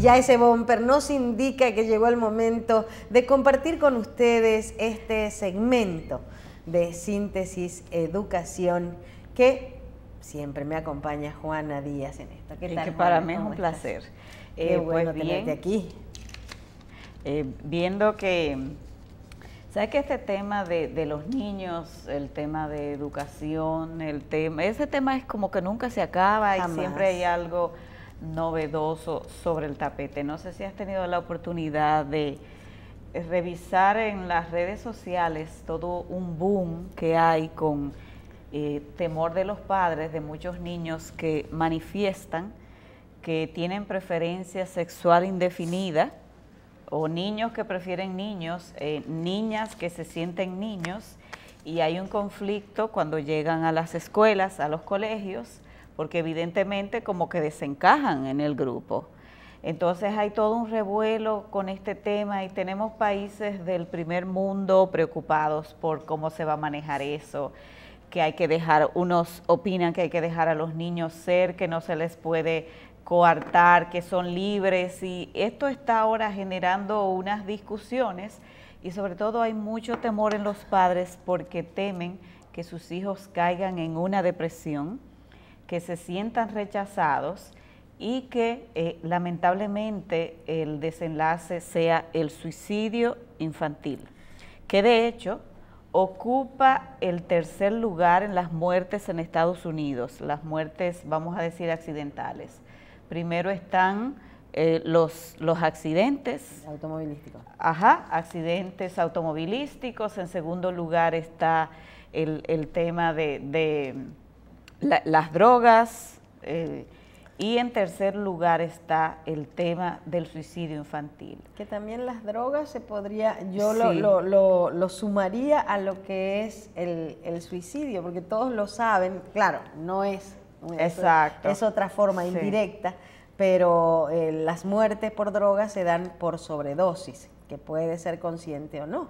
Y ya ese bumper nos indica que llegó el momento de compartir con ustedes este segmento de Síntesis Educación que siempre me acompaña Juana Díaz en esto. ¿Qué tal, que para mí es un placer. Qué bueno tenerte aquí. Viendo que, ¿sabes que este tema de los niños, el tema de educación, ese tema es como que nunca se acaba y siempre hay algo novedoso sobre el tapete? No sé si has tenido la oportunidad de revisar en las redes sociales todo un boom que hay con temor de los padres de muchos niños que manifiestan que tienen preferencia sexual indefinida, o niños que prefieren niños, niñas que se sienten niños, y hay un conflicto cuando llegan a las escuelas, a los colegios, porque evidentemente como que desencajan en el grupo. Entonces hay todo un revuelo con este tema y tenemos países del primer mundo preocupados por cómo se va a manejar eso, que hay que dejar, unos opinan que hay que dejar a los niños ser, que no se les puede coartar, que son libres, y esto está ahora generando unas discusiones y sobre todo hay mucho temor en los padres porque temen que sus hijos caigan en una depresión, que se sientan rechazados y que lamentablemente el desenlace sea el suicidio infantil, que de hecho ocupa el tercer lugar en las muertes en Estados Unidos, las muertes, vamos a decir, accidentales. Primero están los accidentes automovilísticos. Ajá, accidentes automovilísticos. En segundo lugar está el tema de las drogas. Y en tercer lugar está el tema del suicidio infantil. Que también las drogas se podría, yo sí, lo sumaría a lo que es el suicidio, porque todos lo saben, claro, no es... Exacto. Es otra forma indirecta, pero las muertes por drogas se dan por sobredosis, que puede ser consciente o no.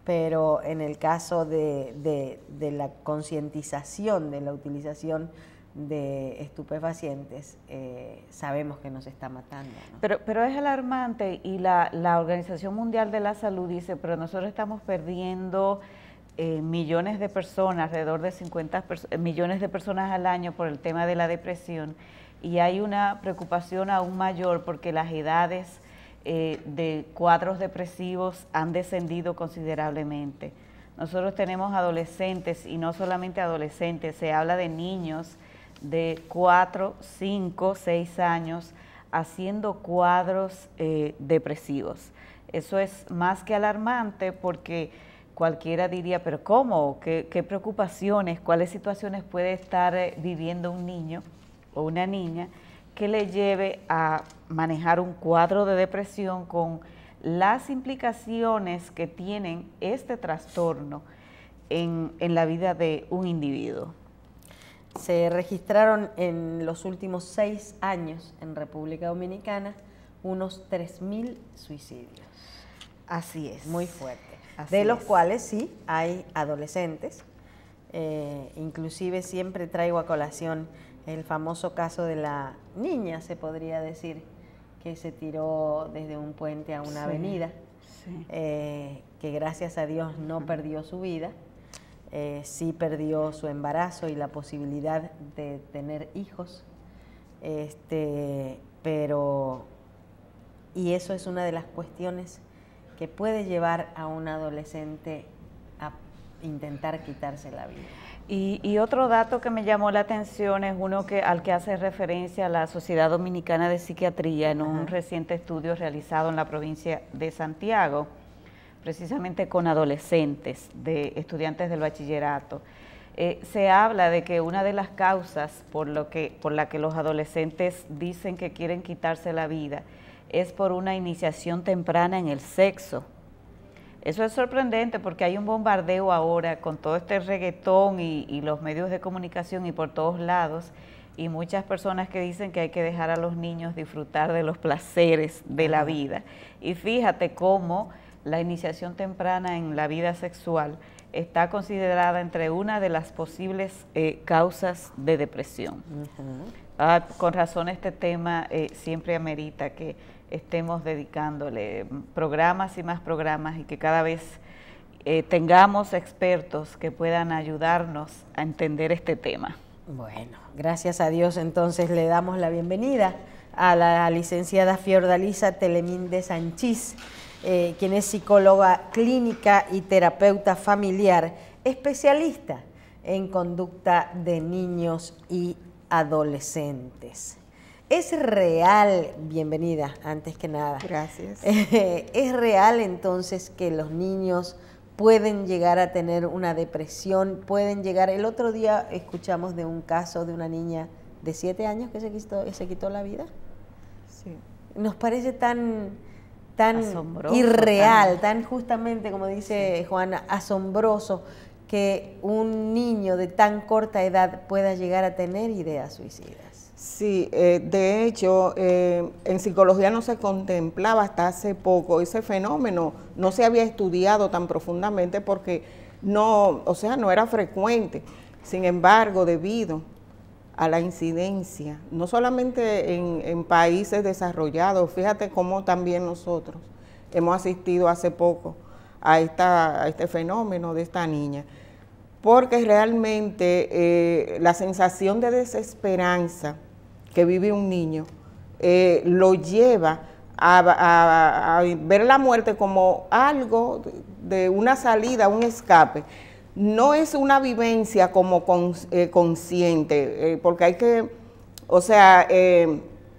Pero en el caso de la concientización de la utilización de estupefacientes, sabemos que nos está matando, ¿no? Pero es alarmante y la Organización Mundial de la Salud dice, pero nosotros estamos perdiendo millones de personas, alrededor de 50 millones de personas al año por el tema de la depresión, y hay una preocupación aún mayor porque las edades de cuadros depresivos han descendido considerablemente. Nosotros tenemos adolescentes, y no solamente adolescentes, se habla de niños de 4, 5, 6 años haciendo cuadros depresivos. Eso es más que alarmante porque cualquiera diría, pero ¿cómo? ¿Qué preocupaciones, cuáles situaciones puede estar viviendo un niño o una niña que le lleve a manejar un cuadro de depresión con las implicaciones que tienen este trastorno en la vida de un individuo? Se registraron en los últimos 6 años en República Dominicana unos 3.000 suicidios. Así es. Muy fuerte. Así de los cuales sí hay adolescentes. Inclusive siempre traigo a colación el famoso caso de la niña, se podría decir, que se tiró desde un puente a una avenida, que gracias a Dios no perdió su vida, sí perdió su embarazo y la posibilidad de tener hijos, pero, y eso es una de las cuestiones que puede llevar a un adolescente a intentar quitarse la vida. Y otro dato que me llamó la atención es uno al que hace referencia a la Sociedad Dominicana de Psiquiatría en un reciente estudio realizado en la provincia de Santiago, precisamente con adolescentes, de estudiantes del bachillerato. Se habla de que una de las causas por la que los adolescentes dicen que quieren quitarse la vida es por una iniciación temprana en el sexo. Eso es sorprendente porque hay un bombardeo ahora con todo este reggaetón y los medios de comunicación y por todos lados, y muchas personas que dicen que hay que dejar a los niños disfrutar de los placeres de la vida. Y fíjate cómo la iniciación temprana en la vida sexual está considerada entre una de las posibles causas de depresión. Con razón este tema siempre amerita que estemos dedicándole programas y más programas y que cada vez tengamos expertos que puedan ayudarnos a entender este tema. Bueno, gracias a Dios entonces le damos la bienvenida a la licenciada Fiordalisa Telemín de Sanchís, quien es psicóloga clínica y terapeuta familiar, especialista en conducta de niños y adolescentes. ¿Es real, bienvenida, antes que nada? Gracias. ¿Es real entonces que los niños pueden llegar a tener una depresión? Pueden llegar, el otro día escuchamos de un caso de una niña de 7 años que se quitó la vida. Sí. Nos parece tan asombroso, irreal, tan justamente, como dice Juana, asombroso que un niño de tan corta edad pueda llegar a tener ideas suicidas. Sí, de hecho, en psicología no se contemplaba hasta hace poco ese fenómeno, no se había estudiado tan profundamente porque no era frecuente. Sin embargo, debido a la incidencia, no solamente en países desarrollados, fíjate cómo también nosotros hemos asistido hace poco a este fenómeno de esta niña, porque realmente la sensación de desesperanza que vive un niño lo lleva a ver la muerte como algo de una salida, un escape. No es una vivencia como consciente, porque hay que,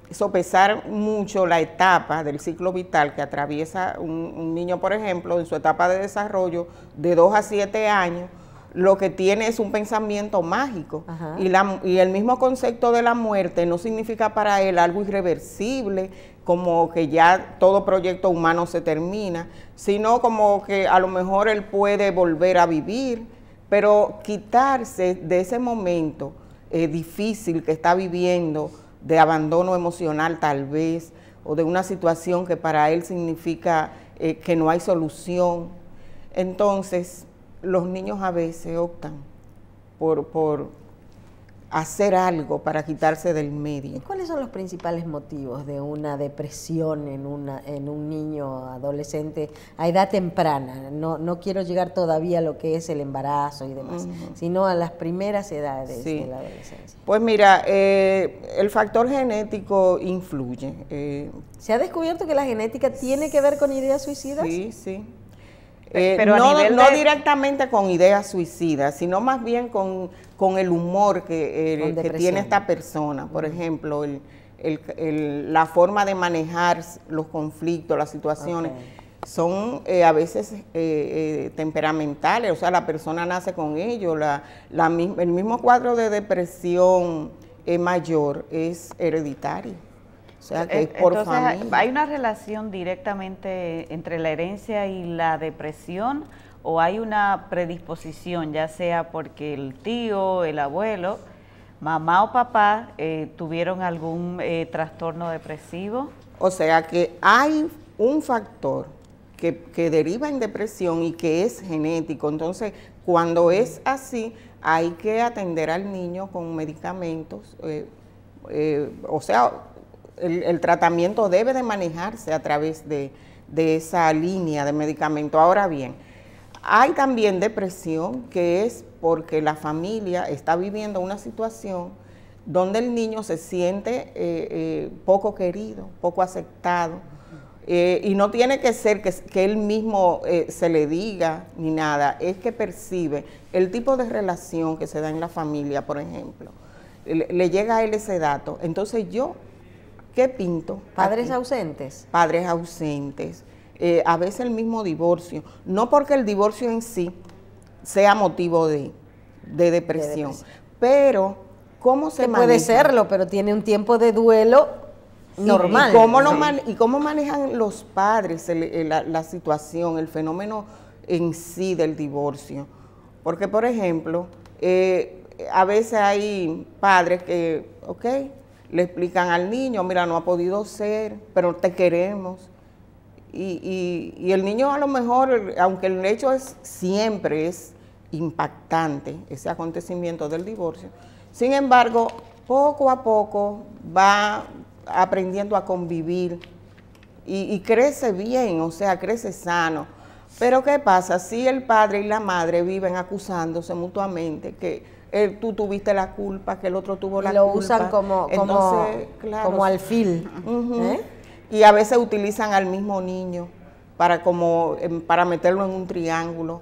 sopesar mucho la etapa del ciclo vital que atraviesa un niño, por ejemplo, en su etapa de desarrollo de 2 a 7 años, lo que tiene es un pensamiento mágico. Y el mismo concepto de la muerte no significa para él algo irreversible, como que ya todo proyecto humano se termina, sino como que a lo mejor él puede volver a vivir, pero quitarse de ese momento difícil que está viviendo, de abandono emocional tal vez, o de una situación que para él significa que no hay solución. Entonces, los niños a veces optan por hacer algo para quitarse del medio. ¿Y cuáles son los principales motivos de una depresión en un niño adolescente a edad temprana? No quiero llegar todavía a lo que es el embarazo y demás, sino a las primeras edades de la adolescencia. Pues mira, el factor genético influye. ¿Se ha descubierto que la genética tiene que ver con ideas suicidas? Sí, sí. Pero no directamente con ideas suicidas, sino más bien con el humor que tiene esta persona. Por ejemplo, la forma de manejar los conflictos, las situaciones, son a veces temperamentales, o sea, la persona nace con ello. El mismo cuadro de depresión mayor es hereditario. O sea, que es por familia. ¿Hay una relación directamente entre la herencia y la depresión o hay una predisposición, ya sea porque el tío, el abuelo, mamá o papá tuvieron algún trastorno depresivo? O sea que hay un factor que deriva en depresión y que es genético. Entonces, cuando es así, hay que atender al niño con medicamentos, el tratamiento debe de manejarse a través de esa línea de medicamento. Ahora bien, hay también depresión que es porque la familia está viviendo una situación donde el niño se siente poco querido, poco aceptado, y no tiene que ser que él mismo se le diga ni nada, es que percibe el tipo de relación que se da en la familia, por ejemplo, le llega a él ese dato. Entonces ¿qué pinto? ¿Padres ausentes? Padres ausentes, a veces el mismo divorcio, no porque el divorcio en sí sea motivo de depresión, pero ¿cómo se maneja? Puede serlo, pero tiene un tiempo de duelo normal. ¿Y cómo manejan los padres la situación, el fenómeno en sí del divorcio? Porque, por ejemplo, a veces hay padres que, le explican al niño, mira, no ha podido ser, pero te queremos. Y el niño a lo mejor, aunque el hecho siempre es impactante, ese acontecimiento del divorcio, sin embargo, poco a poco va aprendiendo a convivir y crece bien, o sea, crece sano. Pero ¿qué pasa? Si el padre y la madre viven acusándose mutuamente que tú tuviste la culpa, que el otro tuvo la culpa. Lo usan como alfil. Y a veces utilizan al mismo niño para meterlo en un triángulo.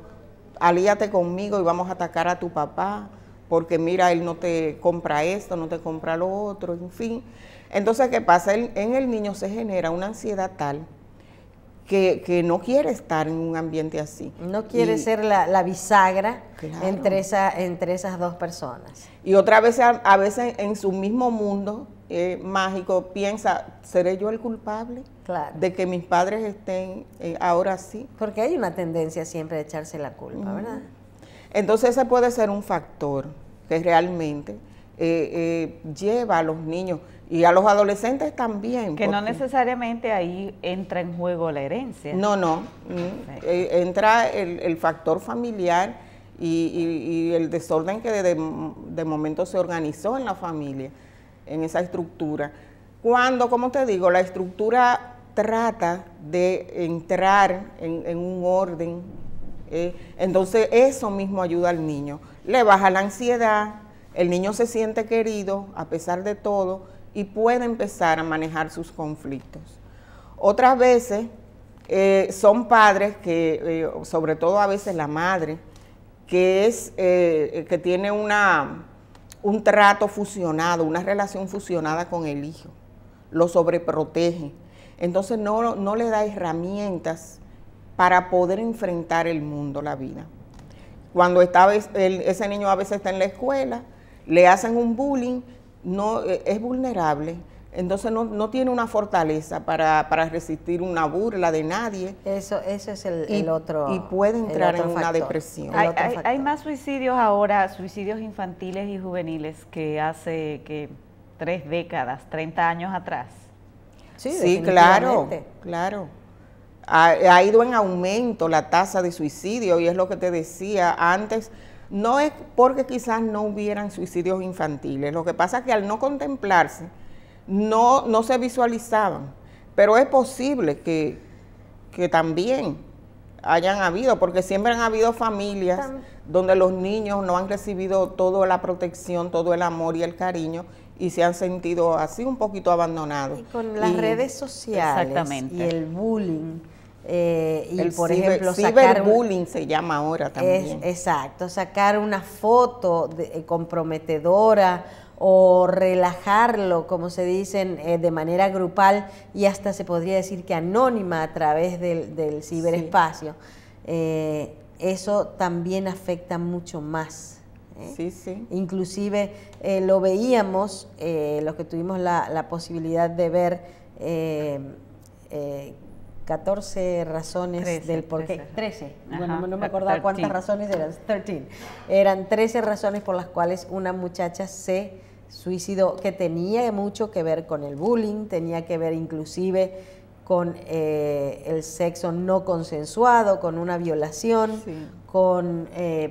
Alíate conmigo y vamos a atacar a tu papá, porque mira, él no te compra esto, no te compra lo otro, en fin. Entonces, ¿qué pasa? En el niño se genera una ansiedad tal que no quiere estar en un ambiente así. No quiere ser la bisagra, claro, entre esas dos personas. Y otra vez, a veces en su mismo mundo mágico, piensa, ¿seré yo el culpable? Claro. De que mis padres estén ahora sí? Porque hay una tendencia siempre de echarse la culpa, ¿verdad? Entonces ese puede ser un factor que realmente lleva a los niños y a los adolescentes también. Que no necesariamente ahí entra en juego la herencia. No. Entra el factor familiar y el desorden que de momento se organizó en la familia, en esa estructura. Cuando, como te digo, la estructura trata de entrar en un orden, entonces eso mismo ayuda al niño. Le baja la ansiedad, el niño se siente querido a pesar de todo y puede empezar a manejar sus conflictos. Otras veces son padres que, sobre todo a veces la madre, que tiene un trato fusionado, una relación fusionada con el hijo, lo sobreprotege, entonces no le da herramientas para poder enfrentar el mundo, la vida. Cuando ese niño a veces está en la escuela, le hacen un bullying, es vulnerable, entonces no tiene una fortaleza para resistir una burla de nadie. Eso es el otro. Y puede entrar en una depresión. Hay más suicidios ahora, suicidios infantiles y juveniles, que hace 3 décadas, 30 años atrás. Sí, claro. Ha ido en aumento la tasa de suicidio y es lo que te decía antes. No es porque quizás no hubieran suicidios infantiles, lo que pasa es que al no contemplarse, no se visualizaban, pero es posible que también hayan habido, porque siempre han habido familias donde los niños no han recibido toda la protección, todo el amor y el cariño y se han sentido así un poquito abandonados. Y con las redes sociales y el bullying, por ejemplo, ciberbullying se llama ahora también. Exacto, sacar una foto comprometedora o relajarlo, como se dicen, de manera grupal y hasta se podría decir que anónima a través del ciberespacio. Eso también afecta mucho más. Sí. Inclusive lo veíamos, los que tuvimos la posibilidad de ver 14 razones del porqué. 13. Bueno, no me acordaba cuántas razones eran. 13. Eran 13 razones por las cuales una muchacha se suicidó, que tenía mucho que ver con el bullying, tenía que ver inclusive con el sexo no consensuado, con una violación, con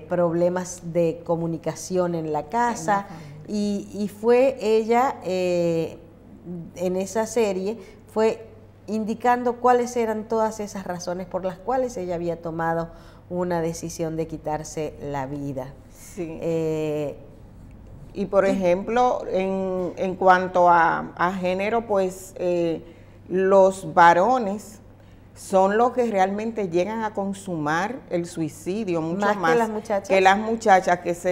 problemas de comunicación en la casa. Y fue ella, en esa serie, fue indicando cuáles eran todas esas razones por las cuales ella había tomado una decisión de quitarse la vida. Sí. Y por ejemplo, en cuanto a género, pues los varones son los que realmente llegan a consumar el suicidio, mucho más que las muchachas,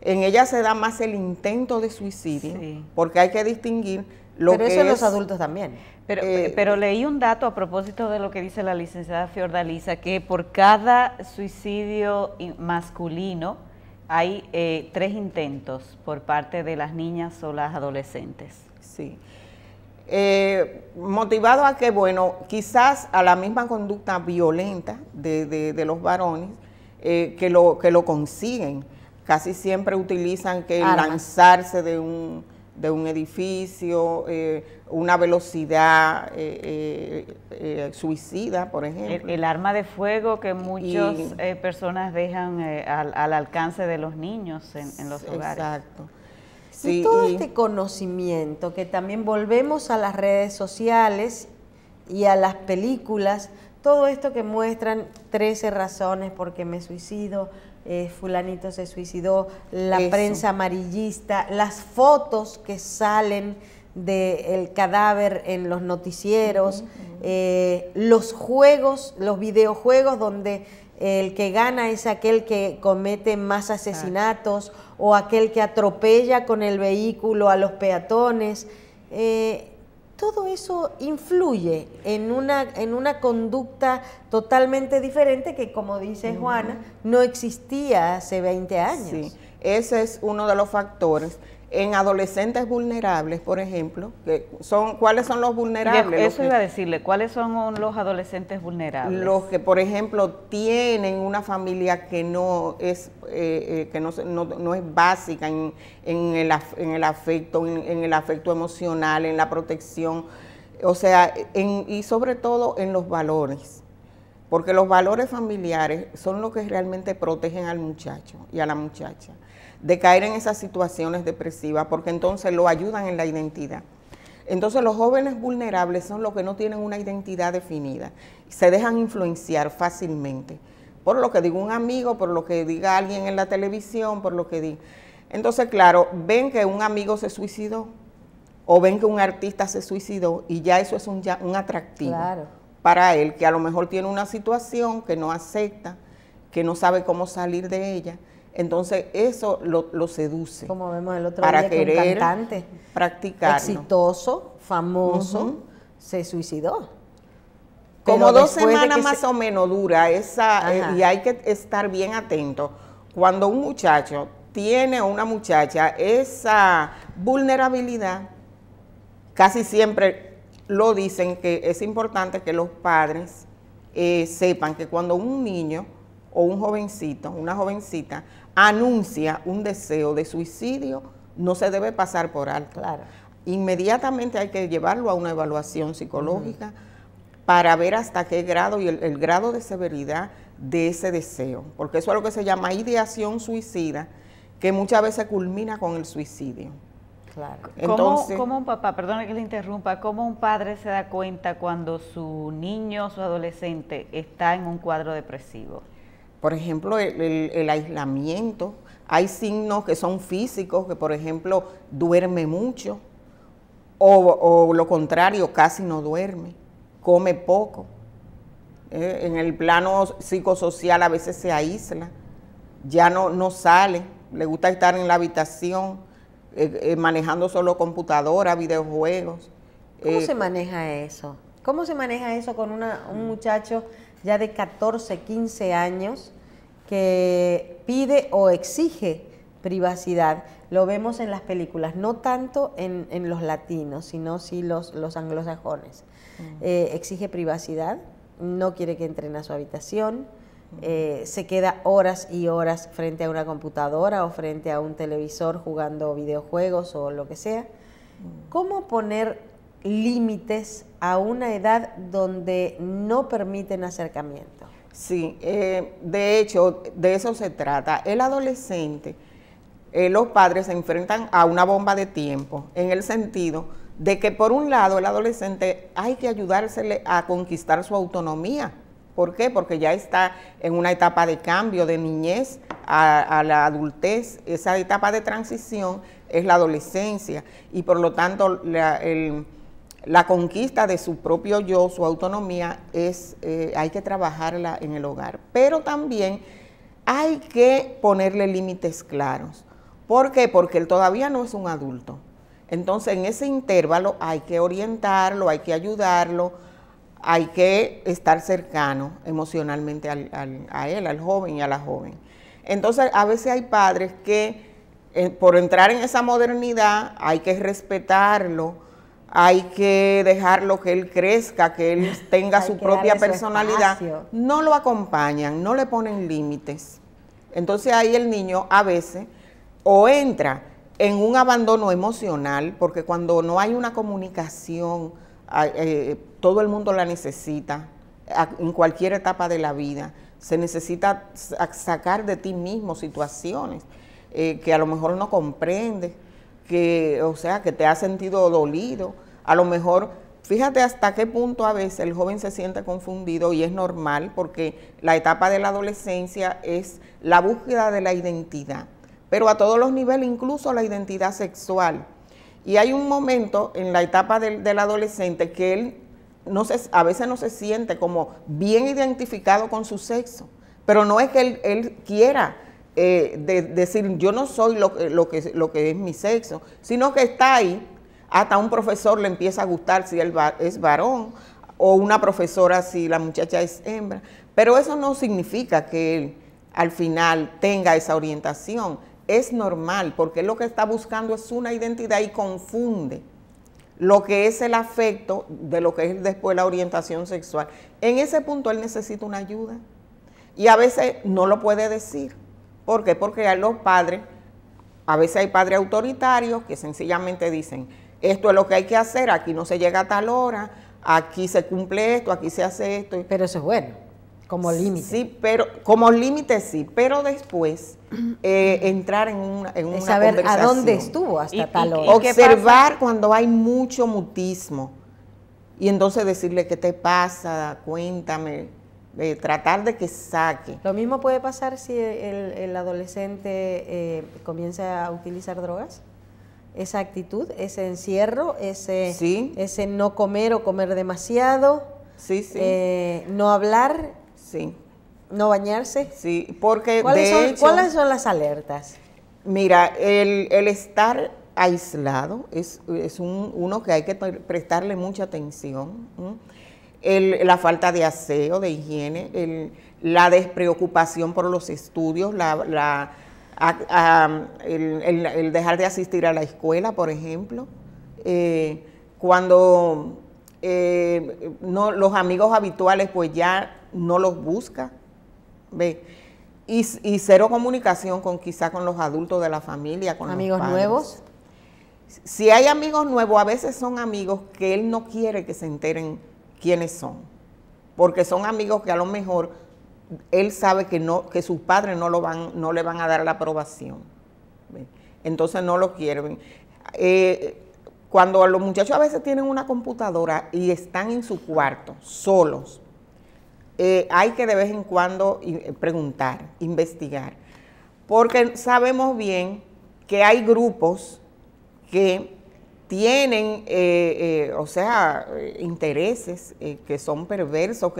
en ellas se da más el intento de suicidio, porque hay que distinguir lo que es... Pero eso en los adultos también. Pero leí un dato a propósito de lo que dice la licenciada Fiordalisa, que por cada suicidio masculino hay 3 intentos por parte de las niñas o las adolescentes. Sí. Motivado a que, bueno, quizás a la misma conducta violenta de los varones que lo consiguen. Casi siempre utilizan que lanzarse de un edificio, una velocidad suicida, por ejemplo. El arma de fuego que muchas personas dejan al alcance de los niños en los hogares. Exacto. Sí, y todo este conocimiento, que también volvemos a las redes sociales y a las películas, todo esto que muestran 13 razones por qué me suicido, fulanito se suicidó, la prensa amarillista, las fotos que salen del cadáver en los noticieros, los juegos, los videojuegos donde el que gana es aquel que comete más asesinatos o aquel que atropella con el vehículo a los peatones. Todo eso influye en una conducta totalmente diferente que, como dice Juana, no existía hace 20 años. Sí, ese es uno de los factores. En adolescentes vulnerables, por ejemplo, ¿cuáles son los vulnerables? Eso iba a decirle, ¿cuáles son los adolescentes vulnerables? Los que, por ejemplo, tienen una familia que no es no es básica en el afecto, en el afecto emocional, en la protección, o sea, y sobre todo en los valores, porque los valores familiares son los que realmente protegen al muchacho y a la muchacha de caer en esas situaciones depresivas, porque entonces lo ayudan en la identidad. Entonces los jóvenes vulnerables son los que no tienen una identidad definida, se dejan influenciar fácilmente, por lo que diga un amigo, por lo que diga alguien en la televisión, por lo que diga. Entonces, claro, ven que un amigo se suicidó, o ven que un artista se suicidó, y ya eso es un atractivo para él, que a lo mejor tiene una situación que no acepta, que no sabe cómo salir de ella. Entonces eso lo seduce. Como vemos el otro día que un cantante exitoso, famoso, se suicidó. Como 2 semanas más o menos dura esa, y hay que estar bien atento. Cuando un muchacho tiene o una muchacha esa vulnerabilidad, casi siempre lo dicen que es importante que los padres sepan que cuando un niño o un jovencito, una jovencita, anuncia un deseo de suicidio, no se debe pasar por alto. Claro. Inmediatamente hay que llevarlo a una evaluación psicológica para ver hasta qué grado y el grado de severidad de ese deseo, porque eso es lo que se llama ideación suicida, que muchas veces culmina con el suicidio. Claro. Entonces, ¿Cómo un papá, perdone que le interrumpa, cómo un padre se da cuenta cuando su niño, su adolescente está en un cuadro depresivo? Por ejemplo, el aislamiento. Hay signos que son físicos, que por ejemplo duerme mucho, o lo contrario, casi no duerme, come poco. En el plano psicosocial a veces se aísla, ya no sale, le gusta estar en la habitación, manejando solo computadora, videojuegos. ¿Cómo se maneja eso? ¿Cómo se maneja eso con un muchacho ya de 14, 15 años que pide o exige privacidad? Lo vemos en las películas, no tanto en los latinos, sino sí los anglosajones. Exige privacidad, no quiere que entren a su habitación, se queda horas y horas frente a una computadora o frente a un televisor jugando videojuegos o lo que sea. ¿Cómo poner límites a una edad donde no permiten acercamiento? Sí, de hecho, de eso se trata. El adolescente, los padres se enfrentan a una bomba de tiempo, en el sentido de que por un lado el adolescente hay que ayudársele a conquistar su autonomía. ¿Por qué? Porque ya está en una etapa de cambio de niñez a la adultez. Esa etapa de transición es la adolescencia y por lo tanto la conquista de su propio yo, su autonomía, hay que trabajarla en el hogar. Pero también hay que ponerle límites claros. ¿Por qué? Porque él todavía no es un adulto. Entonces, en ese intervalo hay que orientarlo, hay que ayudarlo, hay que estar cercano emocionalmente a él, al joven y a la joven. Entonces, a veces hay padres que, por entrar en esa modernidad, hay que respetarlo, hay que dejarlo que él crezca, que él tenga su propia personalidad. No lo acompañan, no le ponen límites. Entonces ahí el niño a veces o entra en un abandono emocional, porque cuando no hay una comunicación, todo el mundo la necesita, en cualquier etapa de la vida, se necesita sacar de ti mismo situaciones que a lo mejor no comprendes, o sea, que te has sentido dolido. A lo mejor, fíjate hasta qué punto a veces el joven se siente confundido y es normal porque la etapa de la adolescencia es la búsqueda de la identidad, pero a todos los niveles, incluso la identidad sexual. Y hay un momento en la etapa del adolescente que él a veces no se siente como bien identificado con su sexo, pero no es que él quiera decir yo no soy lo que es mi sexo, sino que está ahí, hasta un profesor le empieza a gustar si él es varón, o una profesora si la muchacha es hembra, pero eso no significa que él al final tenga esa orientación. Es normal, porque él lo que está buscando es una identidad y confunde lo que es el afecto de lo que es después la orientación sexual. En ese punto él necesita una ayuda y a veces no lo puede decir. ¿Por qué? Porque a los padres, a veces hay padres autoritarios que sencillamente dicen, esto es lo que hay que hacer, aquí no se llega a tal hora, aquí se cumple esto, aquí se hace esto. Pero eso es bueno, como límite. Sí, pero como límite sí, pero después entrar en una saber conversación. a dónde estuvo hasta tal hora. Observar cuando hay mucho mutismo y entonces decirle qué te pasa, cuéntame, tratar de que saque. Lo mismo puede pasar si el adolescente comienza a utilizar drogas. Esa actitud, ese encierro, ese no comer o comer demasiado, no hablar, no bañarse. Sí, porque ¿Cuáles son las alertas? Mira, el estar aislado es uno que hay que prestarle mucha atención. La falta de aseo, de higiene, la despreocupación por los estudios, el dejar de asistir a la escuela, por ejemplo, cuando los amigos habituales pues ya no los busca, ¿ve? Y cero comunicación quizá con los adultos de la familia, con amigos los padres. Nuevos. Si hay amigos nuevos, a veces son amigos que él no quiere que se enteren quiénes son, porque son amigos que a lo mejor él sabe que sus padres no le van a dar la aprobación. ¿Ve? Entonces no lo quieren. Cuando los muchachos a veces tienen una computadora y están en su cuarto, solos, hay que de vez en cuando preguntar, investigar, porque sabemos bien que hay grupos que tienen, intereses que son perversos,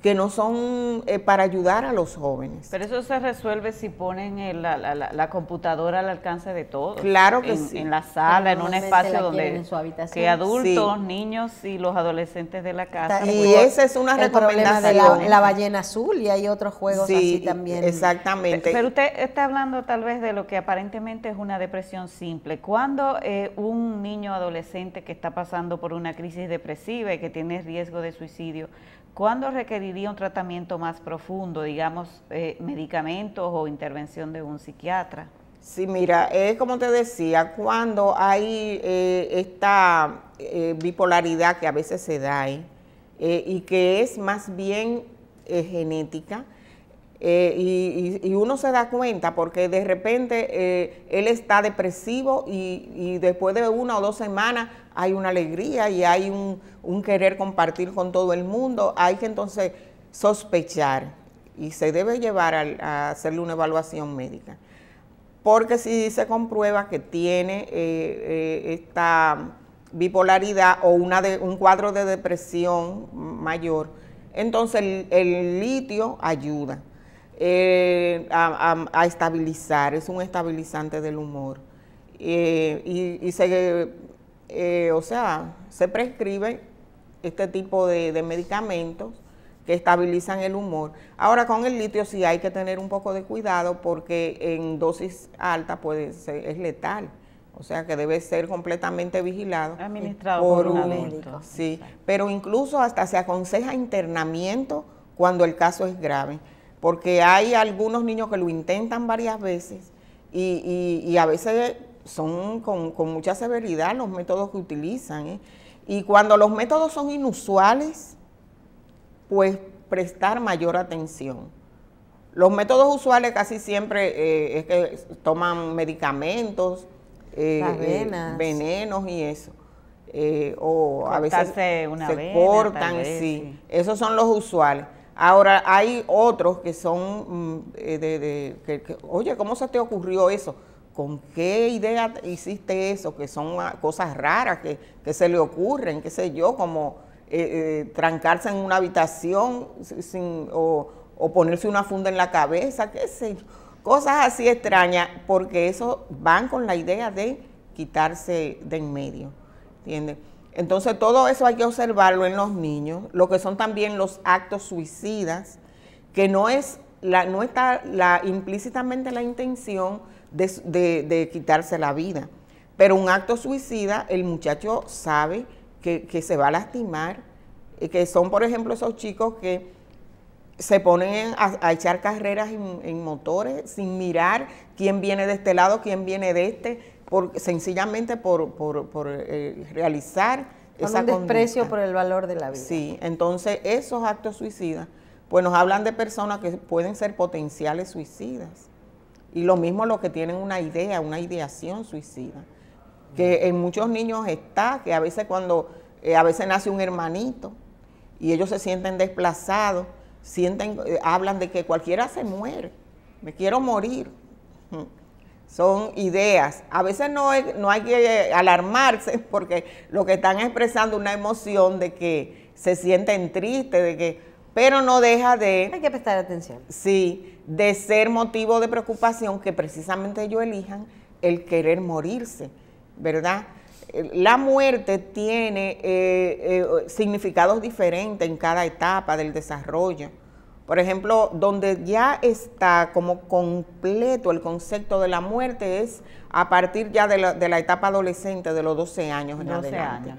que no son para ayudar a los jóvenes. Pero eso se resuelve si ponen la computadora al alcance de todos. Claro que sí. En la sala, en un espacio donde que adultos, sí, niños y los adolescentes de la casa. Y esa es una recomendación. El problema de la ballena azul, y hay otros juegos así también. Exactamente. Pero usted está hablando tal vez de lo que aparentemente es una depresión simple. ¿Cuándo un niño adolescente que está pasando por una crisis depresiva y que tiene riesgo de suicidio, ¿cuándo requeriría un tratamiento más profundo, digamos, medicamentos o intervención de un psiquiatra? Sí, mira, como te decía, cuando hay esta bipolaridad que a veces se da y que es más bien genética, y uno se da cuenta porque de repente él está depresivo y después de 1 o 2 semanas hay una alegría y hay un querer compartir con todo el mundo. Hay que entonces sospechar y se debe llevar a hacerle una evaluación médica, porque si se comprueba que tiene esta bipolaridad o un cuadro de depresión mayor, entonces el litio ayuda a estabilizar, es un estabilizante del humor. Se prescribe este tipo de medicamentos que estabilizan el humor. Ahora, con el litio sí hay que tener un poco de cuidado porque en dosis alta es letal. O sea que debe ser completamente vigilado. Administrado por un médico. Sí, pero incluso hasta se aconseja internamiento cuando el caso es grave, porque hay algunos niños que lo intentan varias veces y a veces son con mucha severidad los métodos que utilizan. Y cuando los métodos son inusuales, pues prestar mayor atención. Los métodos usuales casi siempre es que toman medicamentos venenos y eso. O a veces se cortan, sí. Esos son los usuales. Ahora, hay otros que son, oye, ¿cómo se te ocurrió eso? ¿Con qué idea hiciste eso? Que son cosas raras que se le ocurren, qué sé yo, como trancarse en una habitación o ponerse una funda en la cabeza, qué sé yo. Cosas así extrañas, porque eso van con la idea de quitarse de en medio, ¿entiendes? Entonces todo eso hay que observarlo en los niños, lo que son también los actos suicidas, que no está implícitamente la intención de quitarse la vida, pero un acto suicida el muchacho sabe que se va a lastimar, que son por ejemplo esos chicos que se ponen a echar carreras en motores sin mirar quién viene de este lado, quién viene de este, sencillamente por realizar esa con un desprecio conducta. por el valor de la vida. Sí, entonces esos actos suicidas, pues nos hablan de personas que pueden ser potenciales suicidas. Y lo mismo los que tienen una idea, una ideación suicida, que en muchos niños está, que a veces a veces nace un hermanito y ellos se sienten desplazados, hablan de que cualquiera se muere, me quiero morir. Son ideas. A veces no hay que alarmarse porque lo que están expresando una emoción de que se sienten tristes, pero no deja de... Hay que prestar atención. Sí, de ser motivo de preocupación que precisamente ellos elijan el querer morirse, ¿verdad? La muerte tiene significados diferentes en cada etapa del desarrollo. Por ejemplo, donde ya está como completo el concepto de la muerte es a partir ya de la etapa adolescente, de los 12 años en adelante.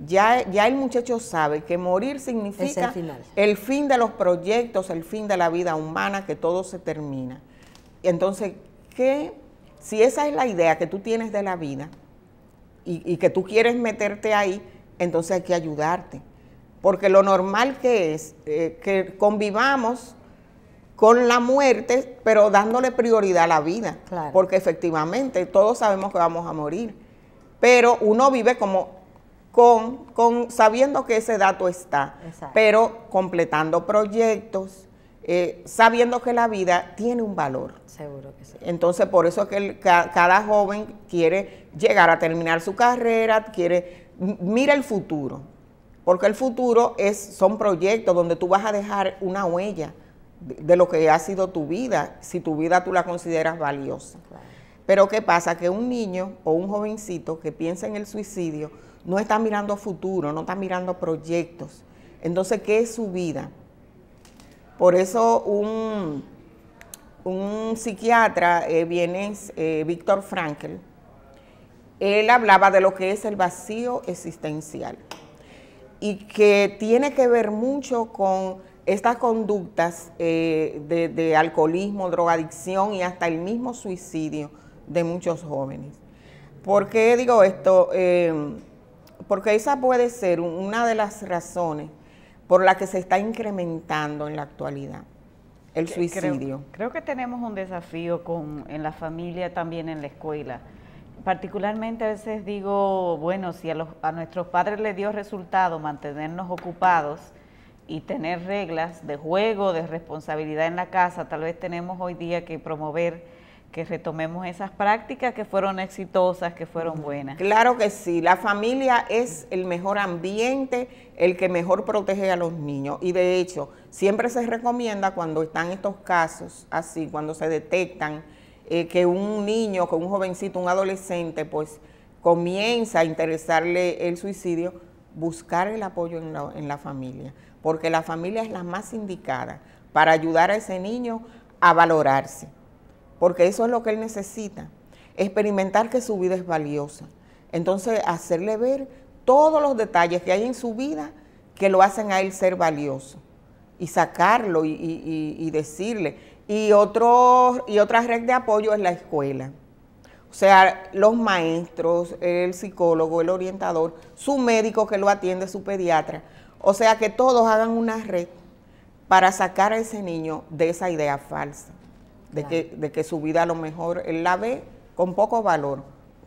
Ya el muchacho sabe que morir significa el fin de los proyectos, el fin de la vida humana, que todo se termina. Entonces, si esa es la idea que tú tienes de la vida y que tú quieres meterte ahí, entonces hay que ayudarte. Porque lo normal que es que convivamos con la muerte, pero dándole prioridad a la vida. Claro. Porque efectivamente todos sabemos que vamos a morir. Pero uno vive como sabiendo que ese dato está. Exacto. Pero completando proyectos, sabiendo que la vida tiene un valor. Seguro que sí. Entonces, por eso es que cada joven quiere llegar a terminar su carrera, mira el futuro. Porque el futuro son proyectos donde tú vas a dejar una huella de lo que ha sido tu vida, si tu vida tú la consideras valiosa. Claro. Pero ¿qué pasa? Que un niño o un jovencito que piensa en el suicidio no está mirando futuro, no está mirando proyectos. Entonces, ¿qué es su vida? Por eso un psiquiatra, Viktor Frankl, él hablaba de lo que es el vacío existencial. Y que tiene que ver mucho con estas conductas de alcoholismo, drogadicción y hasta el mismo suicidio de muchos jóvenes. ¿Por qué digo esto? Porque esa puede ser una de las razones por la que se está incrementando en la actualidad el suicidio. Creo que tenemos un desafío en la familia, también en la escuela. Particularmente a veces digo, bueno, si a nuestros padres les dio resultado mantenernos ocupados y tener reglas de juego, de responsabilidad en la casa, tal vez tenemos hoy día que promover que retomemos esas prácticas que fueron exitosas, que fueron buenas. Claro que sí, la familia es el mejor ambiente, el que mejor protege a los niños y de hecho siempre se recomienda cuando están estos casos así, cuando se detectan que un niño, que un jovencito, un adolescente, pues comienza a interesarle el suicidio, buscar el apoyo en la familia, porque la familia es la más indicada para ayudar a ese niño a valorarse, porque eso es lo que él necesita, experimentar que su vida es valiosa. Entonces, hacerle ver todos los detalles que hay en su vida que lo hacen a él ser valioso, y sacarlo y decirle. Y otra red de apoyo es la escuela. O sea, los maestros, el psicólogo, el orientador, su médico que lo atiende, su pediatra. O sea, que todos hagan una red para sacar a ese niño de esa idea falsa, de que su vida a lo mejor él la ve con poco valor,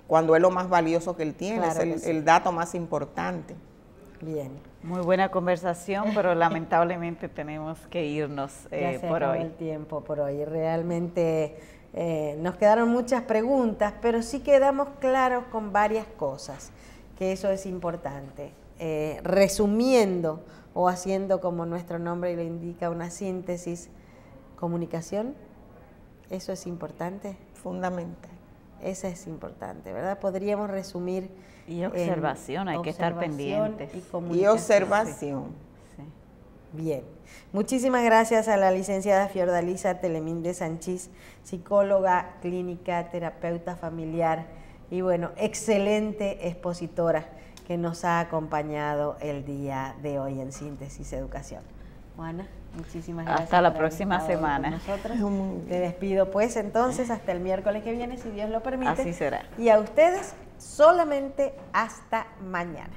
cuando es lo más valioso que él tiene, Claro es que sí. el dato más importante. Bien. Muy buena conversación, pero lamentablemente tenemos que irnos Ya se por acabó hoy. el tiempo por hoy. Realmente nos quedaron muchas preguntas, pero sí quedamos claros con varias cosas, que eso es importante. Resumiendo o haciendo como nuestro nombre lo indica, una síntesis, comunicación, eso es importante. Fundamental. Eso es importante, ¿verdad? Podríamos resumir. Y observación, hay que estar observación pendientes. y Y comunicación. observación. Sí. Bien, muchísimas gracias a la licenciada Fiordalisa Telemín de Sanchís, psicóloga clínica, terapeuta familiar y bueno, excelente expositora que nos ha acompañado el día de hoy en Síntesis Educación. Juana, muchísimas gracias. Hasta la por haber próxima estado hoy con semana. nosotros. Te despido pues entonces hasta el miércoles que viene, si Dios lo permite. Así será. Y a ustedes solamente hasta mañana.